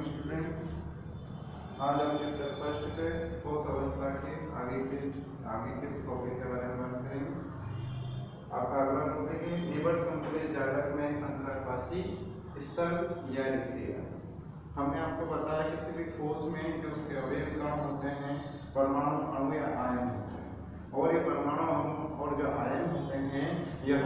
Morning student. आज हम chapter first पे ठोस अवस्था के आगे के टॉपिक के बारे में बात करेंगे। आपका अगला टॉपिक है निबड़ समतुल्य जालक में अंतराकाशी स्थल या रिक्तियां। हमने आपको बताया किसी भी ठोस में जो उसके अवयव कण होते हैं परमाणु, अणु या आयन होते हैं, और ये परमाणु, अणु और जो आयन होते हैं यह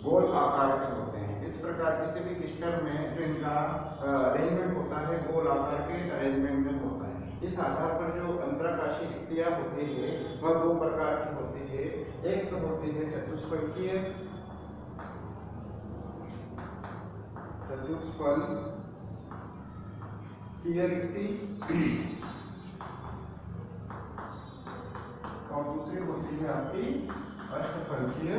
गोल आकार के होते हैं। इस प्रकार किसी भी क्रिस्टल में जो इनका अरेंजमेंट होता है गोल आकार के अरेंजमेंट में होता है। इस आधार पर जो अंतराकाशी रिक्तियां होती है वह दो प्रकार की होती है। एक तो होती है चतुष्फलकीय रिक्ति और दूसरी होती है आपकी अष्टफलकीय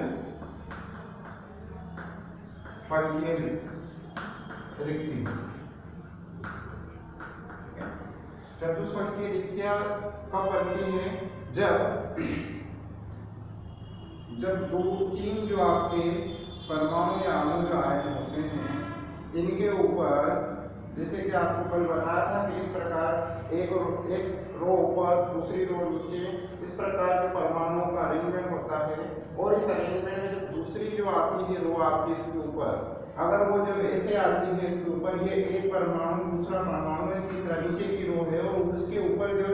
रिक्ति। चतुष्फलकीय रिक्तियां कब बनती है? जब दो तीन जो आपके परमाणु या अणु जो आयन होते हैं इनके ऊपर, जैसे कि आपको कल बताया था कि इस प्रकार एक रो ऊपर दूसरी रो नीचे, इस प्रकार के परमाणुओं का अरेंजमेंट होता है। और इस अरेंजमेंट में जो दूसरी जो आती है रो आपकी इसके ऊपर, अगर वो जब ऐसे आती है इसके ऊपर, ये एक परमाणु दूसरा परमाणु है, तीसरा नीचे की रो है, और उसके ऊपर जब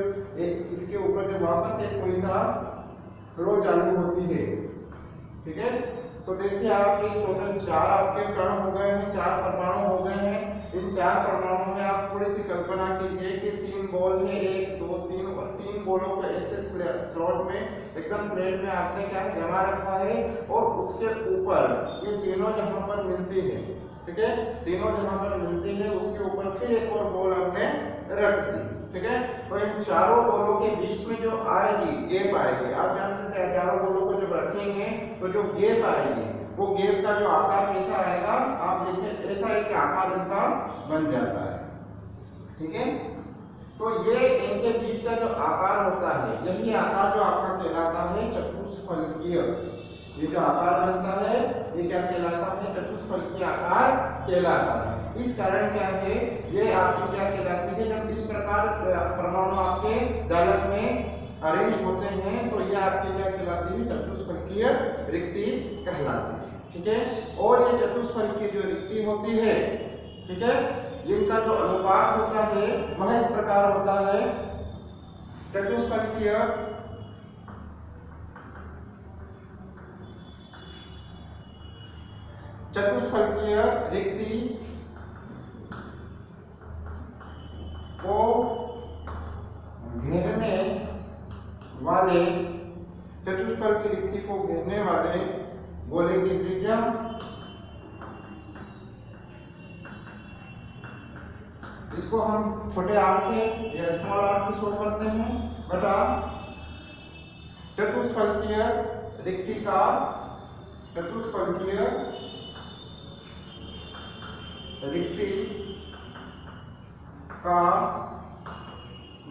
इसके ऊपर जब वापस एक कोई सा रो चालू होती है, ठीक है, तो देखिए आप ये टोटल 4 आपके कण हो गए हैं, 4 परमाणु हो गए हैं। इन 4 परमाणुओं में आप थोड़ी सी कल्पना कीजिए कि 3 बॉल है, 1 2 3, और 3 बॉलों को ऐसे स्लॉट में एकदम प्लेट में आपने क्या जमा रखा है, और उसके ऊपर ये तीनों जहां पर मिलती है, ठीक है, तीनों जहां पर मिलती है उसके ऊपर फिर एक और बॉल हमने रख दी, ठीक है। तो इन चारों बॉलों के बीच में जो आएगी गैप आएगी, आप जानते हैं चारों बॉलों को जब रखेंगे तो जो गैप आएगी वो गैप का जो आकार कैसा आएगा, आप देखिए ऐसा एक आकार इनका बन जाता है, ठीक है। तो ये इनके बीच का जो आकार होता है, यही आकार जो आपका कहलाता है चतुष्फलकीय। ये जो आकार बनता है ये क्या कहलाता है? चतुष्फलकीय आकार कहलाता है। इस कारण क्या है, ये आपकी क्या कहलाती है, जब इस प्रकार परमाणु आपके जालक में अरेंज होते हैं तो ये आपकी क्या कहलाती है? चतुष्फलकीय रिक्ति कहलाती है, ठीक है। और ये चतुष्फलकीय जो रिक्ति होती है, ठीक है, इनका जो अनुपात होता है वह इस प्रकार होता है। चतुष्फलकीय रिक्ति को घेरने वाले चतुष्फलकीय रिक्ति को घेरने वाले गोले की त्रिज्या इसको हम छोटे आर से या स्मॉल आर से शो करते हैं बटा चतुष्फलकीय रिक्ति का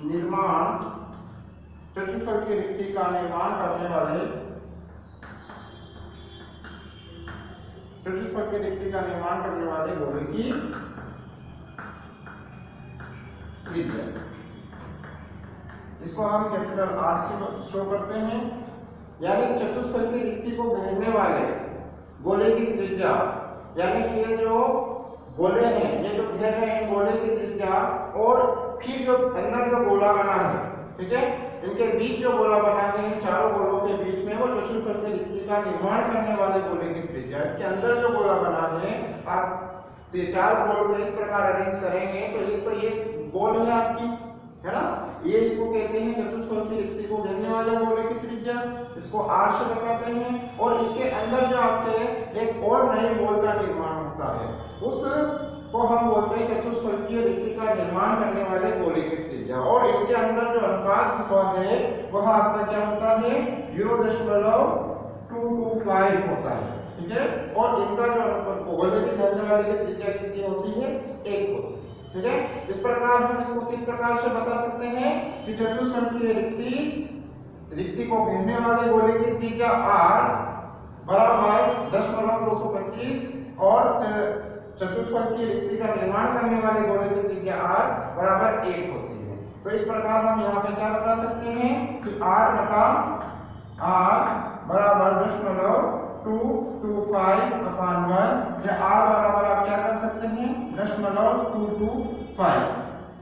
निर्माण, चतुष्फलकीय रिक्ति का निर्माण करने वाले गोले की त्रिज्या, इसको हम कैपिटल आर से शो करते हैं। यानी चतुष्फलकीय रिक्ति को घेरने वाले गोले की त्रिज्या, यानी कि ये जो गोले हैं, ये जो घेर रहे हैं गोले की त्रिज्या, और फिर जो अंदर जो गोला बना है, ठीक है, इनके बीच जो गोला बना है, इन चारों गोलों के बीच में वो चतुष्फलकीय रिक्ति का निर्माण करने वाले गोले की त्रिज्या, इसके अंदर जो गोला बना है, आप 4 गोल को इस प्रकार अरेंज करेंगे तो एक तो ये गोल है आपकी, है ना, ये इसको कहते हैं चतुष्फलकीय रिक्ति को घेरने वाले गोले की त्रिज्या, इसको आर से बताते हैं। और इसके अंदर जो आपके एक और नए गोल का निर्माण होता है, उस को हम बोलते हैं चतुष्फलकीय रिक्ति का निर्माण करने वाले गोले की त्रिज्या। और इनके अंदर जो अनुपात होता है वह आपका क्या होता है? 0.225 होता है, ठीक है। और इनका जो गोले के घेरने वाले की त्रिज्या कितनी होती है? 1 होती है, ठीक है। इस प्रकार हम इसको किस प्रकार से बता सकते हैं कि चतुष्फलकीय रिक्ति को घेरने वाले गोले की त्रिज्या r बराबर 10 225 और चतुष्फलकीय रिक्ति का निर्माण करने वाले गोले की त्रिज्या r बराबर 1 होती है। तो इस प्रकार हम यहाँ पे क्या बता सकते हैं कि r बटा r बराबर 0.225/1 या r बराबर आप क्या कर सकते हैं 0.225।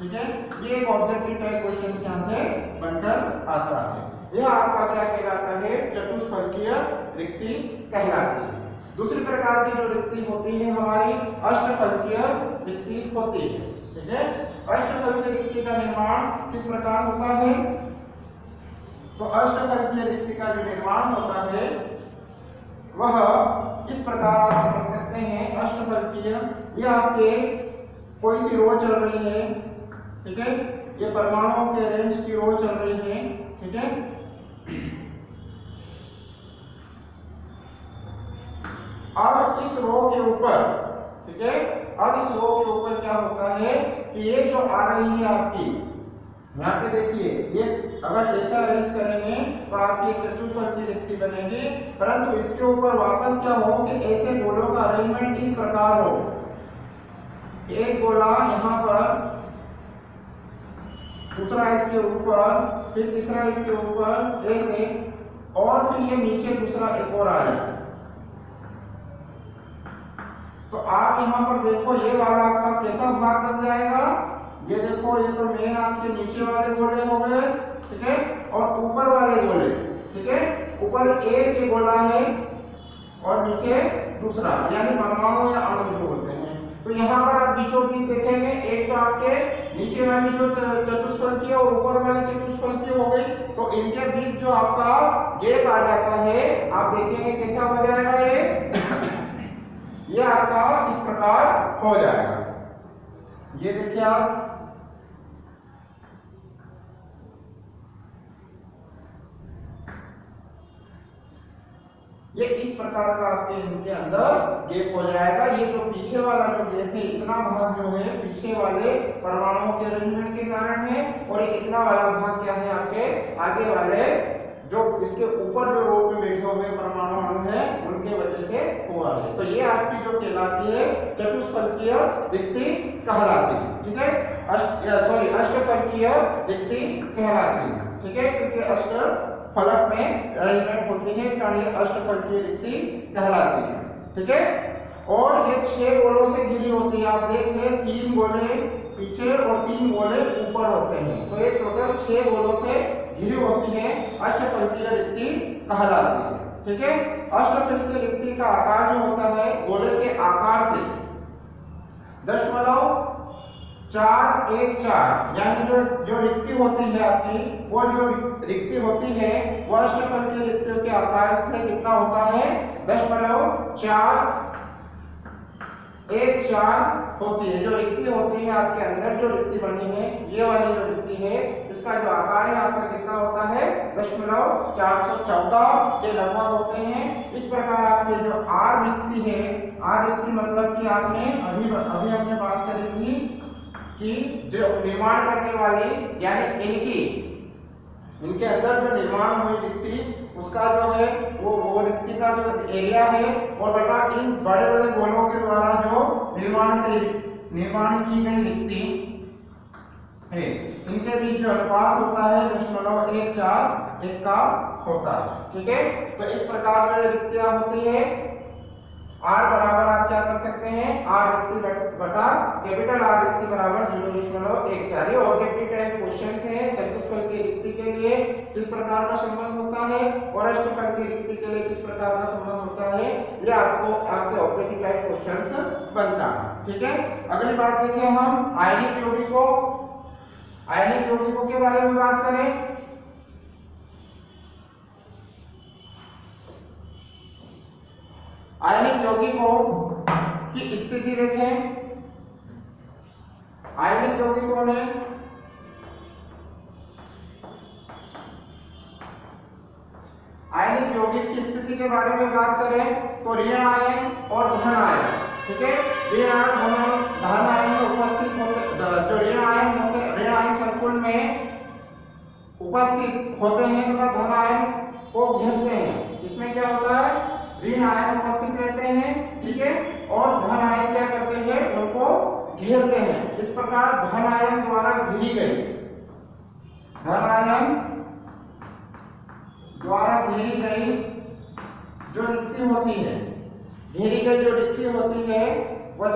ठीक है, ये एक ऑब्जेक्टिव टाइप क्वेश्चन यहाँ से बनकर आता है। यह आपका क्या कहलाता है चतुष्फलकीय रिक्ति कहलाती है। दूसरी प्रकार की जो रिक्ति होती है हमारी अष्टफलकीय रिक्ति होती है। ठीक है, अष्टफलकीय रिक्ति का निर्माण किस प्रकार होता है? तो अष्टफलकीय रिक्ति का जो निर्माण होता है वह इस प्रकार आप समझ सकते हैं। अष्टफलकीय, ये आपके कोई सी रो चल रही है, ठीक है, ये परमाणुओं के रेंज की रो चल रही है। ठीक है, अब इस रो के ऊपर, ठीक है, अब इस रो के ऊपर क्या होता है कि ये जो आ रही है आपकी, यहाँ पे देखिए, ये अगर ऐसा अरेंज करेंगे तो आपकी एक चतुष्फलकीय रिक्ति बनेगी, परंतु इसके ऊपर वापस क्या हो कि ऐसे गोलों का अरेंजमेंट इस प्रकार हो, एक गोला यहाँ पर, दूसरा इसके ऊपर, फिर तीसरा इसके ऊपर ऐसे, और फिर ये नीचे दूसरा एक और आ जाए। तो आप यहाँ पर देखो ये वाला आपका कैसा भाग बन जाएगा, ये देखो, ये तो मेन आपके नीचे वाले गोले हो गए। ठीक है, और ऊपर वाले गोले, ठीक है, ऊपर एक ये गोला है और नीचे दूसरा, यानी परमाणु या अणु जो होते हैं। तो यहाँ पर आप बीचों बीच देखेंगे, एक तो आपके नीचे वाली जो चतुष्फलकीय और ऊपर वाली चतुष्फलकीय हो गई, तो इनके बीच जो आपका गैप आ जाता है, आप देखेंगे कैसा हो जाएगा ये आपका इस प्रकार हो जाएगा। ये देखिए आप, ये इस प्रकार का आपके इनके अंदर गैप हो जाएगा। ये जो पीछे वाला जो गैप है, इतना भाग जो है पीछे वाले परमाणुओं के अरेंजमेंट के कारण है, और ये इतना वाला भाग क्या है आपके आगे वाले जो इसके ऊपर जो रो पे बैठे हुए परमाणु अणु है उनके वजह से हुआ है। तो ये आपकी जो कहलाती है चतुष्फलकीय रिक्ति कहलाती है। ठीक है, अष्टफलकीय रिक्ति कहलाती है। ठीक है, क्योंकि अष्ट फलक में अरेंजमेंट होती है, इसका ये अष्टफलकीय रिक्ति कहलाती है। ठीक है, और ये 6 गोलों से घिरी होती है। आप देख ले, 3 गोले पीछे और 3 गोले ऊपर होते हैं, तो ये टोटल 6 गोलों से घिरी होती है, अष्टफलकीय रिक्ति कहलाती है। ठीक है, अष्टफलकीय रिक्ति का आकार जो होता है गोले के आकार से 0.414, यानी जो रिक्ति होती है आपकी, वो जो रिक्ति होती है वो अष्टफलकीय रिक्तियों के आकार से कितना होता है 0.414 होती है। जो रिक्ति होती है आपके अंदर, जो रिक्ति बनी है, ये वाली जो रिक्ति है, इसका जो आकार है आपका कितना होता है 0.414 के लगभग होते हैं। इस प्रकार आपके जो आर रिक्ति है, आर रिक्ति मतलब कि आपने अभी हमने बात करी थी कि जो निर्माण करने वाली, यानी इनके अंदर जो निर्माण हुई रिक्ति, उसका जो है वो रिक्ति का जो एरिया है, और बटा इन बड़े बड़े गोलों के द्वारा जो निर्माण की गई रिक्ति है, इनके बीच जो अनुपात होता है 0.141 का होता है। ठीक है, तो इस प्रकार जो रिक्तियां होती है, आर बराबर आप क्या कर सकते हैं, आर रिक्ति बटा कैपिटल आर रिक्ति बराबर 0.14। ये ऑब्जेक्टिव टाइप क्वेश्चन है। चतुष्फलकीय रिक्ति के लिए किस प्रकार का संबंध होता है और अष्टफलकीय रिक्ति के लिए किस प्रकार का संबंध होता है, ये आपको आपके ऑब्जेक्टिव टाइप क्वेश्चंस बनता है। ठीक है, अगली बात देखिए हम आयनिक यौगिकों के बारे में बात करें। आयनिक यौगिकों की स्थिति देखें। आयनिक यौगिकों में आयनिक यौगिक की स्थिति के बारे में बात करें तो ऋण आयन और धन आयन, ठीक है, ऋण आयन धन आयन में उपस्थित होते, जो ऋण आयन सर्कुल में उपस्थित होते हैं तथा धन आयन को घेरते हैं। इसमें क्या होता है, ऋण आयन उपस्थित रहते हैं, ठीक है, और धन आयन क्या करते हैं, उनको घेरते हैं। इस प्रकार धन आयन द्वारा घिरी गई, धन आयन द्वारा घेरी गई जो रिक्ति होती है, घेरी गई जो रिक्ति होती है, वह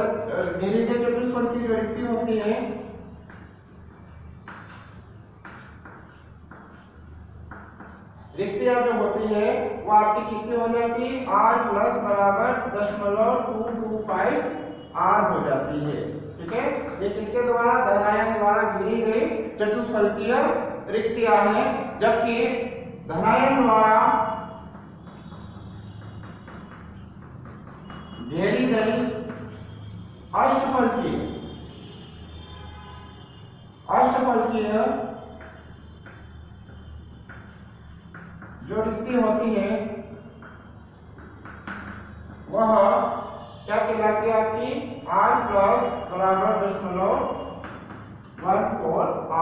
घेरी गई चतुष्फलक की जो रिक्ति होती है, रिक्तियां जो होती है वो आपकी कितनी हो जाती है, r प्लस बराबर 0.225 r हो जाती है। ठीक है, ये किसके द्वारा, धन आयन द्वारा घिरी गई चतुष्फलकीय रिक्तियां हैं, जबकि धन आयन द्वारा घेरी गई अष्टफलकीय जो रिक्ति होती है वह क्या कहलाती है आपकी, r प्लस बराबर 0.14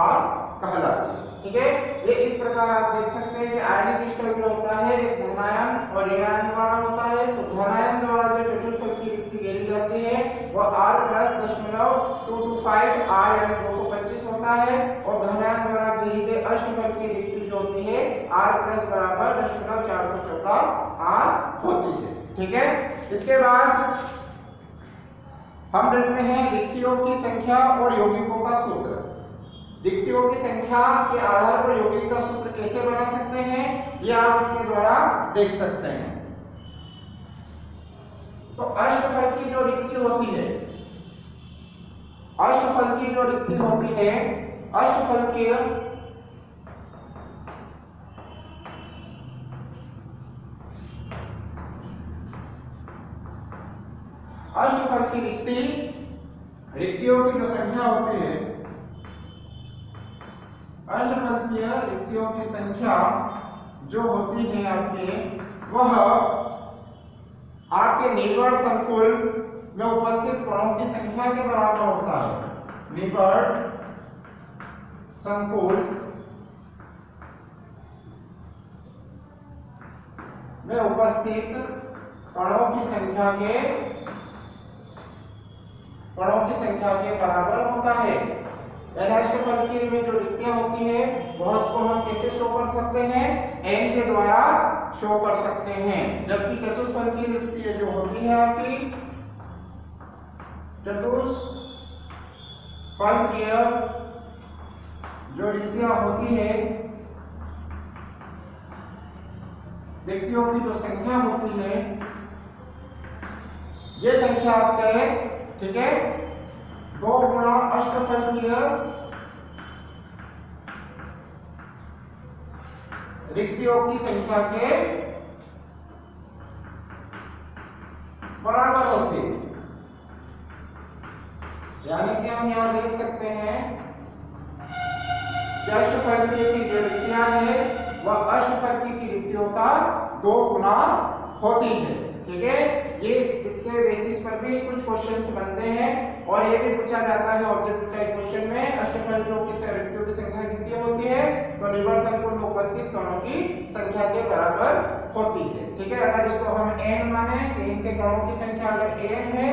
r कहलाती है। ठीक है, ये इस प्रकार आप देख सकते हैं कि आयनिक क्रिस्टल जो होता है एक धनायन और ऋणायन द्वारा होता है। तो धनायन द्वारा जो चतुष्फलक की रिक्ति घेरी जाती है वह r प्लस 0.225 r यानी 225 होता है, और धनायन द्वारा घेरी गई अष्टफलक की रिक्ति जो होती है r प्लस बराबर 0.414 r होती है। ठीक है, इसके बाद हम देखते हैं रिक्तियों की संख्या और यौगिकों का सूत्र। रिक्तियों की संख्या के आधार पर यौगिक का सूत्र कैसे बना सकते हैं, यह आप इसके द्वारा देख सकते हैं। तो अष्टफलक की जो रिक्ति होती है, अष्टफलक की जो रिक्ति होती है, अष्टफलकीय अष्टफलक की रिक्तियों की जो संख्या होती है, अष्टफलकीय रिक्तियों की संख्या जो होती है आपके, वह आपके निर्वर्ण संकुल में उपस्थित कणों की संख्या के बराबर होता है। निर्वर्ण संकुल में उपस्थित कणों की संख्या के बराबर होता है। अष्टफलकीय में जो रिक्तियां होती है वह उसको हम कैसे शो कर सकते हैं, n के द्वारा शो कर सकते हैं। जबकि चतुष्फलकीय रिक्ति जो होती है आपकी, चतुष्फलकीय जो रिक्तियां होती है, रिक्तियों की जो संख्या होती है, ये संख्या आपका है, ठीक है, 2 गुणा अष्टफलकीय रिक्तियों की संख्या के बराबर होती है। यानी कि हम यहां देख सकते हैं कि अष्टफलकीय की जो रिक्तियां है वह अष्टफलकीय की रिक्तियों का 2 गुना होती है। ठीक है, ये इसके बेसिस पर भी कुछ क्वेश्चंस बनते हैं और ये भी पूछा जाता है ऑब्जेक्टिव टाइप क्वेश्चन में। अष्टफलकीयों की रिक्तियों की संख्या कितनी होती है, तो निर्वर्ण संकुल में उपस्थित कणों की संख्या के बराबर होती है। ठीक है, अगर इसको हम n माने, n के कणों की संख्या अगर n है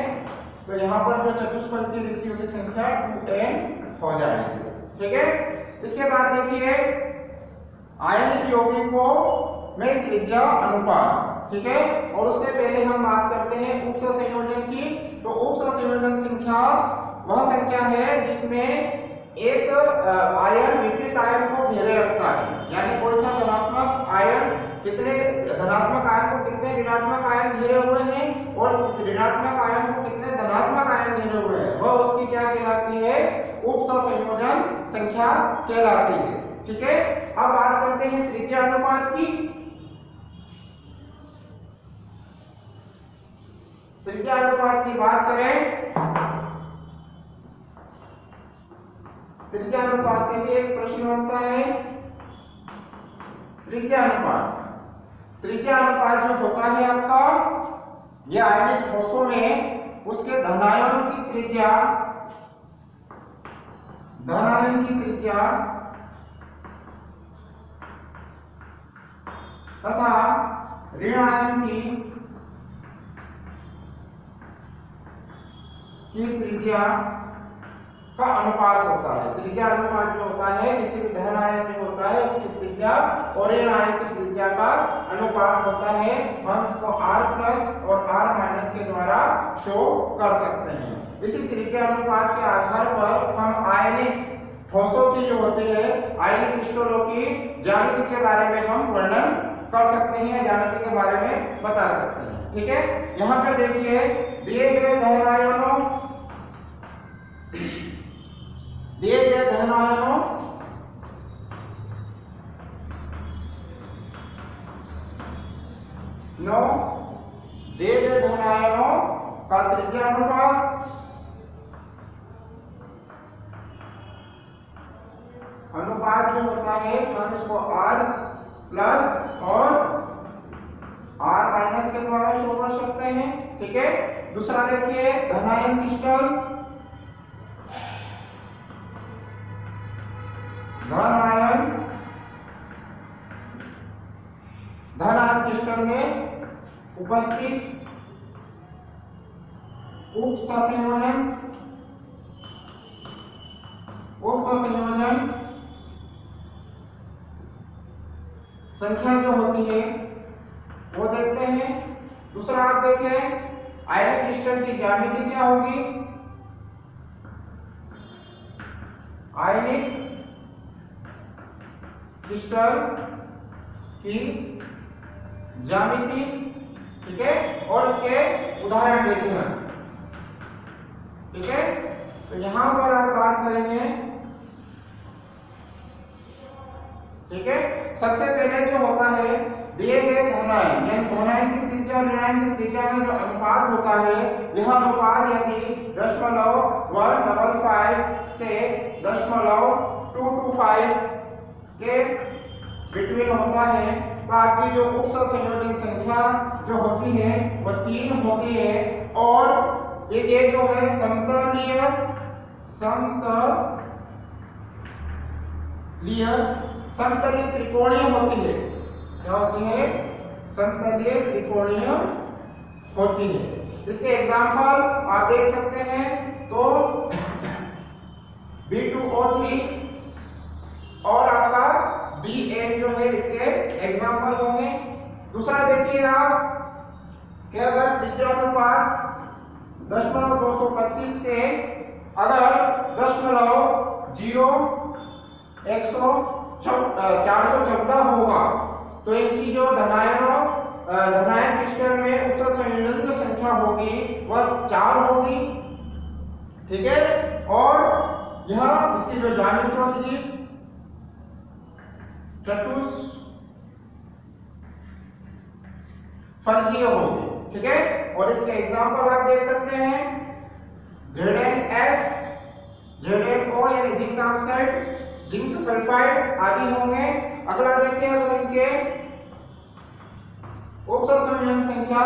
तो यहाँ पर जो चतुष्फलकीय रिक्तियों की संख्या 2n हो जाएगी। ठीक है, इसके बाद देखिए आयनिक यौगिकों में त्रिज्या अनुपात। ठीक है, और उससे पहले हम बात करते हैं उपसंयोजन की। तो उपसंयोजन संख्या वह संख्या है जिसमें एक आयन विपरीत आयन को घेरे रखता है। यानी कोई सा धनात्मक आयन कितने धनात्मक आयन को कितने ऋणात्मक आयन घेरे हुए हैं और ऋणात्मक आयन को कितने धनात्मक आयन घेरे हुए हैं, वह उसकी क्या कहलाती है, उपसंयोजन संख्या कहलाती है। ठीक है, अब बात करते हैं त्रिज्या अनुपात की। त्रिज्या अनुपात की बात करें, त्रिज्या अनुपात से भी एक प्रश्न बनता है। त्रिज्या अनुपात जो होता है आपका, यह आयनिक ठोसों में उसके धनायन की त्रिज्या तथा ऋण आयन की की त्रिज्या का अनुपात होता है। त्रिज्या अनुपात जो होता है किसी भी धन आयन जो होता है उसकी त्रिज्या और ऋण आयन की त्रिज्या का अनुपात होता है। हम इसको r प्लस और r माइनस के द्वारा शो कर सकते हैं। इसी त्रिज्या अनुपात के आधार पर हम आयनिक ठोसों की जो होती है आयनिक क्रिस्टलों की ज्यामिति के बारे में हम वर्णन कर सकते हैं, ज्यामिति के बारे में बता सकते हैं। ठीक है, यहाँ पे देखिए दिए गए धन आयनों दिए गए धन आयनों का त्रिज्या अनुपात जो होता है हम इसको r प्लस और r माइनस के द्वारा शो कर सकते हैं। ठीक है, दूसरा देखिए धनायन क्रिस्टल धनायन क्रिस्टल में उपस्थित उप संयोजन संख्या जो होती है वो देखते हैं। दूसरा आप देखें आयनिक क्रिस्टल की ज्यामिति क्या होगी। आयनिक क्रिस्टल की ज्यामिति, ठीक है, और इसके उदाहरण देखेंगे। ठीक है, तो यहां पर आप बात करेंगे। ठीक है, सबसे पहले जो होता है दिए गए धनायन यानी धनायन की त्रिज्या और ऋणायन की त्रिज्या में जो अनुपात होता है, यह अनुपात यदि 0.155 से 0.225 के बिटवीन होता है तो आपकी जो उप संयोजन संख्या जो होती है वह 3 होती है और ये जो है समतलीय त्रिकोणीय होती है। क्या होती है? समतलीय त्रिकोणीय होती है। इसके एग्जांपल आप देख सकते हैं तो B2O3 और आपका BN जो है इसके एग्जांपल होंगे। दूसरा देखिए आप कि अगर त्रिज्या अनुपात 0.225 से अगर 0.414 होगा तो इनकी जो धनायन क्रिस्टल में उप संयोजन जो संख्या होगी वह 4 होगी। ठीक है, और यह इसकी जो ज्यामिति होगी चतुष्फलकीय होगी। ठीक है, और इसके एग्जांपल आप देख सकते हैं ZnS, ZnO यानी जिंक ऑक्साइड, जिंक सल्फाइड आदि होंगे। अगला देखिए अगर इनके उप संयोजन संख्या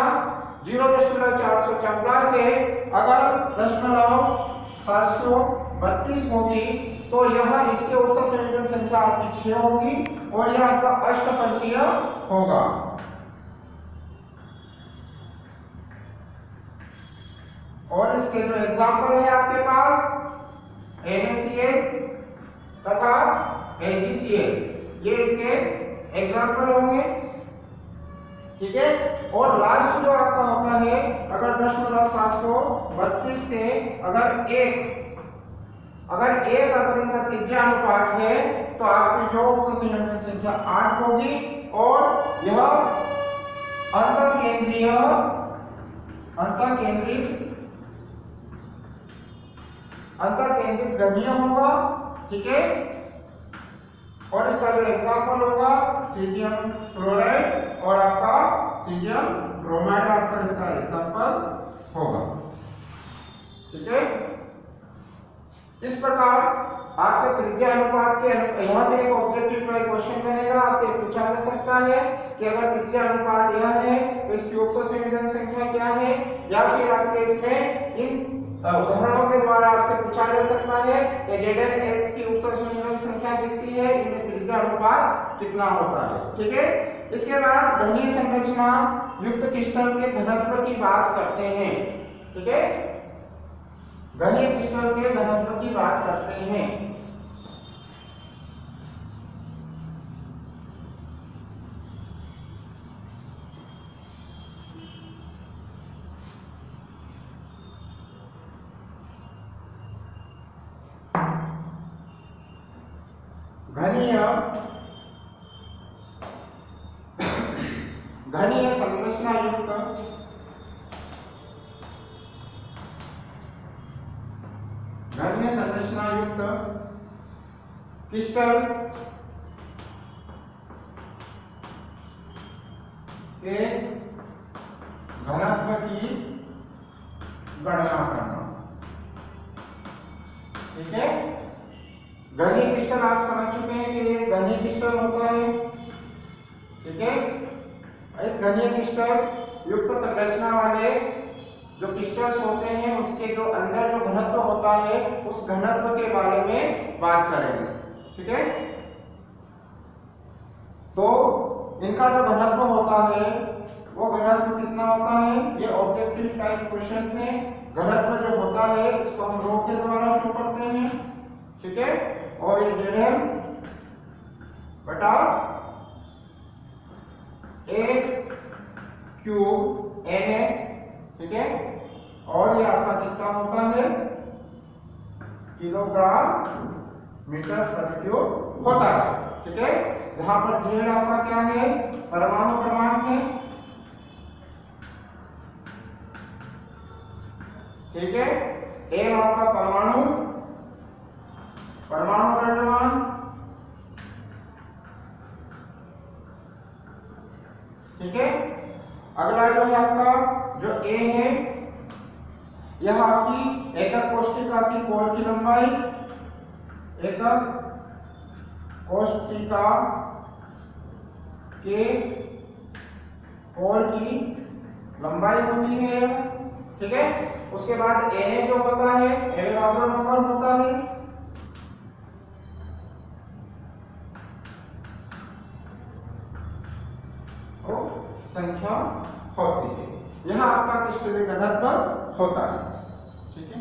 0.414 से अगर 0.732 होगी तो यह इसके उप संयोजन संख्या आपकी 6 होगी और यह आपका अष्टफलकीय होगा। और इसके जो एग्जांपल है आपके पास NaCl तथा AgCl, ये इसके एग्जांपल होंगे। ठीक है, और लास्ट जो आपका होता है अगर 0.732 से अगर इनका त्रिज्या अनुपात है तो आपकी जो संयोजन संख्या 8 होगी और यह अंतरकेंद्रित गणीय होगा। ठीक है, और इसका जो एग्जांपल होगा सीजियम क्लोराइड और आपका सीजियम ब्रोमाइड आपका इसका एग्जांपल होगा। ठीक है, इस प्रकार आपके त्रिज्या अनुपात के यहां से एक ऑब्जेक्टिव का क्वेश्चन बनेगा, आपसे पूछा जा सकता है कि अगर त्रिज्या अनुपात यह है तो इसकी उप संयोजन संख्या क्या है, या फिर आपके इसमें इन उदाहरणों के द्वारा आपसे पूछा जा सकता है कि ZnH की उप संयोजन संख्या कितनी है, इनमें त्रिज्या अनुपात कितना होता है। ठीक है, इसके बाद घनीय संरचना युक्त क्रिस्टल के घनत्व की बात करते हैं। ठीक है, घनीय क्रिस्टल के घनत्व की बात करते हैं। घनीय घनीय संरचना युक्त क्रिस्टल के घनत्व की गणना करना। ठीक है, घनीय क्रिस्टल आप समझ चुके हैं कि ये घनीय क्रिस्टल होता है। ठीक है, इस घनीय क्रिस्टल युक्त संरचना वाले जो क्रिस्टल्स होते हैं उसके जो अंदर जो घनत्व होता है उस घनत्व के बारे में बात करेंगे। ठीक है, तो इनका जो घनत्व होता है वो घनत्व कितना होता है, ये ऑब्जेक्टिव टाइप क्वेश्चंस हैं। घनत्व जो होता है इसको हम रो के द्वारा शो करते हैं। ठीक है, और ये ZM बटा A⁴NA। ठीक है, और ये आपका कितना होता है, किलोग्राम मीटर प्रति क्यूब होता है। ठीक है, यहां पर Z आपका क्या है, परमाणु क्रमांक है। ठीक है, M आपका परमाणु द्रव्यमान। ठीक है, अगला जो है आपका जो A है, यह आपकी एकक कोष्ठिका की कोर की लंबाई, एकक कोष्ठिका के कोर की लंबाई होती है। ठीक है, उसके बाद Na जो होता है एवोगाड्रो नंबर होता है। संख्या होती है, यह आपका क्रिस्टलीय घनत्व होता है। ठीक है,